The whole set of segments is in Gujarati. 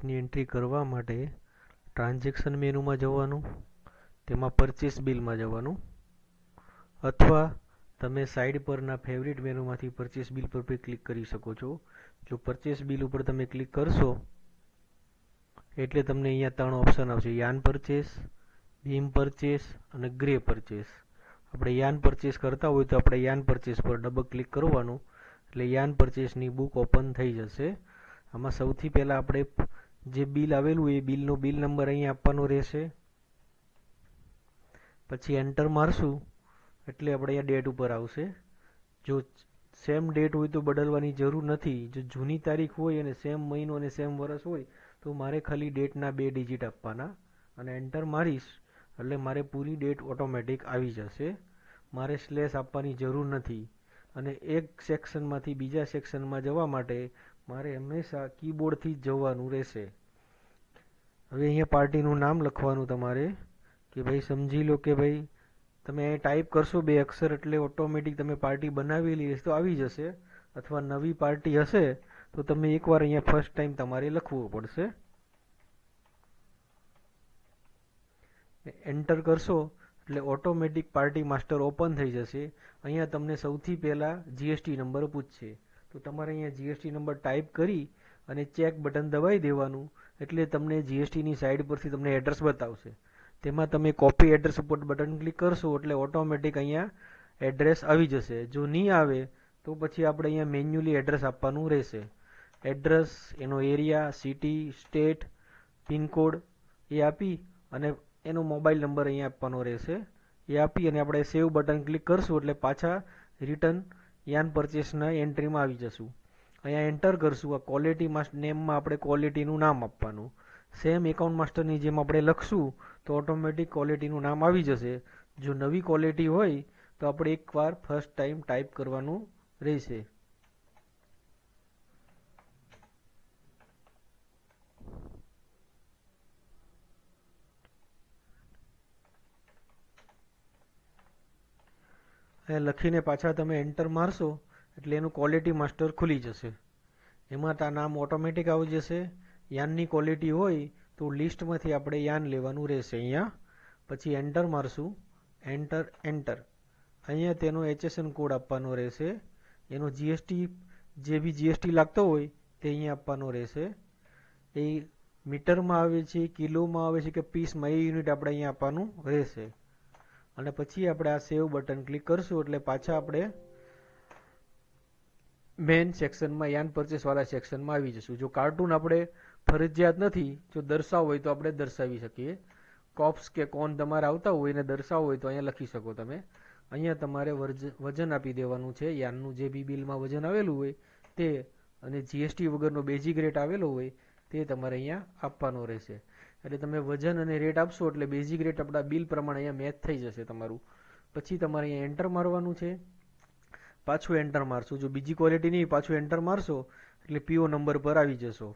પરચેસની એન્ટ્રી કરવા માટે ટ્રાન્ઝેક્શન મેનુમાં જવાનું, તેમાં પરચેસ બિલમાં જવાનું, અથવા તમે સાઈડ પરના ફેવરિટ મેનુમાંથી પરચેસ બિલ પર ક્લિક કરી શકો છો. જો પરચેસ બિલ ઉપર તમે ક્લિક કરશો એટલે તમને અહીંયા 3 ઓપ્શન આવશે: યાન પરચેસ, બીમ પરચેસ અને ગ્રે પરચેસ. આપણે યાન પરચેસ કરતા હોય તો આપણે યાન પરચેસ પર ડબલ ક્લિક કરવાનું, એટલે યાન પરચેસની બુક ઓપન થઈ જશે. આમાં સૌથી પહેલાં આપણે જે બિલ આવેલું એ બિલનો બિલ નંબર અહીંયા આપવાનો રહેશે. પછી એન્ટર મારશું એટલે આપણે અહીંયા ડેટ ઉપર આવશે. જો સેમ ડેટ હોય તો બદલવાની જરૂર નથી. જો જૂની તારીખ હોય અને સેમ મહિનો અને સેમ વર્ષ હોય તો મારે ખાલી ડેટના 2 ડિજિટ આપવાના, અને એન્ટર મારીશ એટલે મારે પૂરી ડેટ ઓટોમેટિક આવી જશે. મારે સ્લેશ આપવાની જરૂર નથી. અને એક સેક્શનમાંથી બીજા સેક્શનમાં જવા માટે મારે હંમેશા કીબોર્ડથી જ જવાનું રહેશે. હવે અહીંયા પાર્ટીનું નામ લખવાનું તમારે, કે ભાઈ સમજી લો કે ભાઈ તમે ટાઈપ કરશો 2 અક્ષર એટલે ઓટોમેટિક તમે પાર્ટી બનાવેલી હશે તો આવી જશે, અથવા નવી પાર્ટી હશે તો તમે એકવાર અહીંયા ફર્સ્ટ ટાઈમ તમારે લખવું પડશે. એન્ટર કરશો એટલે ઓટોમેટિક પાર્ટી માસ્ટર ઓપન થઈ જશે. અહીંયા તમને સૌથી પહેલાં જીએસટી નંબર પૂછશે, તો તમારે અહીંયા જીએસટી નંબર ટાઈપ કરી અને ચેક બટન દબાવી દેવાનું, એટલે તમને જીએસટીની સાઈડ પરથી તમને એડ્રેસ બતાવશે. તેમાં તમે કોપી એડ્રેસ ઉપર બટન ક્લિક કરશો એટલે ઓટોમેટિક અહીંયા એડ્રેસ આવી જશે. જો નહીં આવે તો પછી આપણે અહીંયા મેન્યુઅલી એડ્રેસ આપવાનું રહેશે. એડ્રેસ, એનો એરિયા, સિટી, સ્ટેટ, પિનકોડ એ આપી અને એનો મોબાઈલ નંબર અહીંયા આપવાનો રહેશે. એ આપી અને આપણે સેવ બટન ક્લિક કરશું એટલે પાછા રિટર્ન યાન પરચેસના એન્ટ્રીમાં આવી જશું. અહીંયા એન્ટર કરશું. આ ક્વોલિટી નેમમાં આપણે ક્વોલિટીનું નામ આપવાનું. સેમ એકાઉન્ટ માસ્ટરની જેમ આપણે લખશું તો ઓટોમેટિક ક્વોલિટીનું નામ આવી જશે. જો નવી ક્વોલિટી હોય તો આપણે એકવાર ફર્સ્ટ ટાઈમ ટાઈપ કરવાનું રહેશે. લખીને પાછા તમે એન્ટર મારશો એટલે એનું ક્વોલિટી માસ્ટર ખુલી જશે. એમાં આ નામ ઓટોમેટિક આવી જશે. યાનની ક્વોલિટી હોય તો લિસ્ટમાંથી આપણે યાન લેવાનું રહેશે. અહીંયા પછી એન્ટર મારશું. એન્ટર અહીંયા તેનો HSN કોડ આપવાનો રહેશે. એનો જીએસટી જે બી જીએસટી લાગતો હોય તે અહીંયા આપવાનો રહેશે. એ મીટરમાં આવે છે, કિલોમાં આવે છે કે પીસમાં, એ યુનિટ આપણે અહીંયા આપવાનું રહેશે. અને પછી આપણે આ સેવ બટન ક્લિક કરશું એટલે પાછા આપણે મેઇન સેક્શનમાં યાન પરચેસવાળા સેક્શનમાં આવી જશું. જો કાર્ટૂન આપણે ફરજિયાત નથી, જો દર્શાવવું હોય તો આપણે દર્શાવી શકીએ. કોપ્સ કે કોન તમારે આવતા હોય એને દર્શાવવું હોય તો અહીંયા લખી શકો તમે. અહીંયા તમારે વજન આપી દેવાનું છે. યાનનું જે બી બિલમાં વજન આવેલું હોય તે, અને જીએસટી વગરનો બેઝિક રેટ આવેલો હોય તે તમારે અહીંયા આપવાનો રહેશે. એટલે તમે વજન અને રેટ આપશો એટલે બેઝિક રેટ આપણા બિલ પ્રમાણે અહીંયા મેચ થઈ જશે તમારું. પછી તમારે અહીંયા એન્ટર મારવાનું છે. પાછું એન્ટર મારશું. જો બીજી ક્વોલિટી નહીં, પાછું એન્ટર મારશો એટલે પીઓ નંબર પર આવી જશો.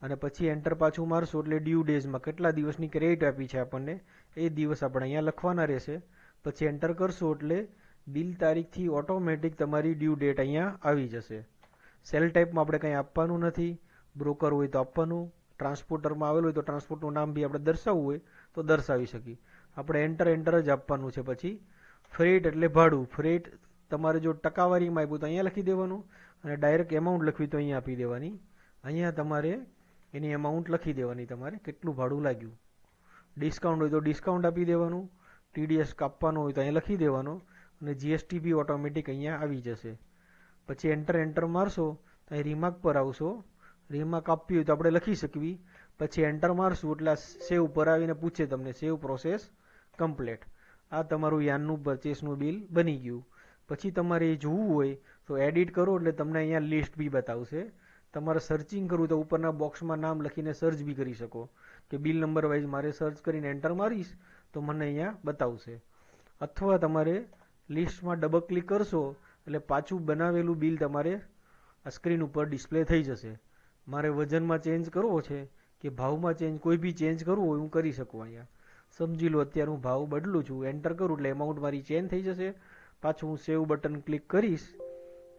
અને પછી એન્ટર પાછું મારશો એટલે ડ્યુ ડેઝમાં કેટલા દિવસની ક્રેડિટ આપી છે આપણને એ દિવસ આપણે અહીંયા લખવાના રહેશે. પછી એન્ટર કરશો એટલે બિલ તારીખથી ઓટોમેટિક તમારી ડ્યુ ડેટ અહીંયા આવી જશે. સેલ ટાઈપમાં આપણે કંઈ આપવાનું નથી. બ્રોકર હોય તો આપવાનું, ટ્રાન્સપોર્ટરમાં આવેલું હોય તો ટ્રાન્સપોર્ટનું નામ બી આપણે દર્શાવવું હોય તો દર્શાવી શકીએ. આપણે એન્ટર જ આપવાનું છે. પછી ફ્રેટ એટલે ભાડું. ફ્રેટ તમારે જો ટકાવારીમાં આપ્યું તો અહીંયા લખી દેવાનું, અને ડાયરેક્ટ એમાઉન્ટ લખવી તો અહીંયા આપી દેવાની. અહીંયા તમારે એની એમાઉન્ટ લખી દેવાની, તમારે કેટલું ભાડું લાગ્યું. ડિસ્કાઉન્ટ હોય તો ડિસ્કાઉન્ટ આપી દેવાનું. TDS કાપવાનો હોય તો અહીંયા લખી દેવાનો, અને જીએસટી બી ઓટોમેટિક અહીંયા આવી જશે. પછી એન્ટર મારશો તો અહીં રીમાર્ક પર આવશો. રીમાર્ક આપવી હોય તો આપણે લખી શકવી. પછી એન્ટર મારશું એટલે સેવ પર આવીને પૂછે તમને સેવ પ્રોસેસ કમ્પ્લીટ. આ તમારું યાનનું પરચેસનું બિલ બની ગયું. પછી તમારે એ જોવું હોય તો એડિટ કરો એટલે તમને અહીંયા લિસ્ટ બી બતાવશે. તમારે સર્ચિંગ કરવું તો ઉપરના બોક્સમાં નામ લખીને સર્ચ બી કરી શકો, કે બિલ નંબર વાઇઝ મારે સર્ચ કરીને એન્ટર મારીશ તો મને અહીંયા બતાવશે. અથવા તમારે લિસ્ટમાં ડબલ ક્લિક કરશો એટલે પાછું બનાવેલું બિલ તમારે આ સ્ક્રીન ઉપર ડિસ્પ્લે થઈ જશે. મારે વજનમાં ચેન્જ કરવો છે કે ભાવમાં ચેન્જ, કોઈ બી ચેન્જ કરવું હોય હું કરી શકું. અહીંયા સમજી લો અત્યારે હું ભાવ બદલું છું, એન્ટર કરું એટલે એમાઉન્ટ મારી ચેન્જ થઈ જશે. પાછું હું સેવ બટન ક્લિક કરીશ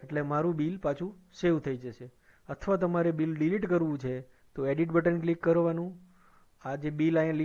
એટલે મારું બિલ પાછું સેવ થઈ જશે. અથવા તમારે બિલ ડિલીટ કરવું છે તો એડિટ બટન ક્લિક કરવાનું. આ જે બિલ અહીંયા લિસ્ટ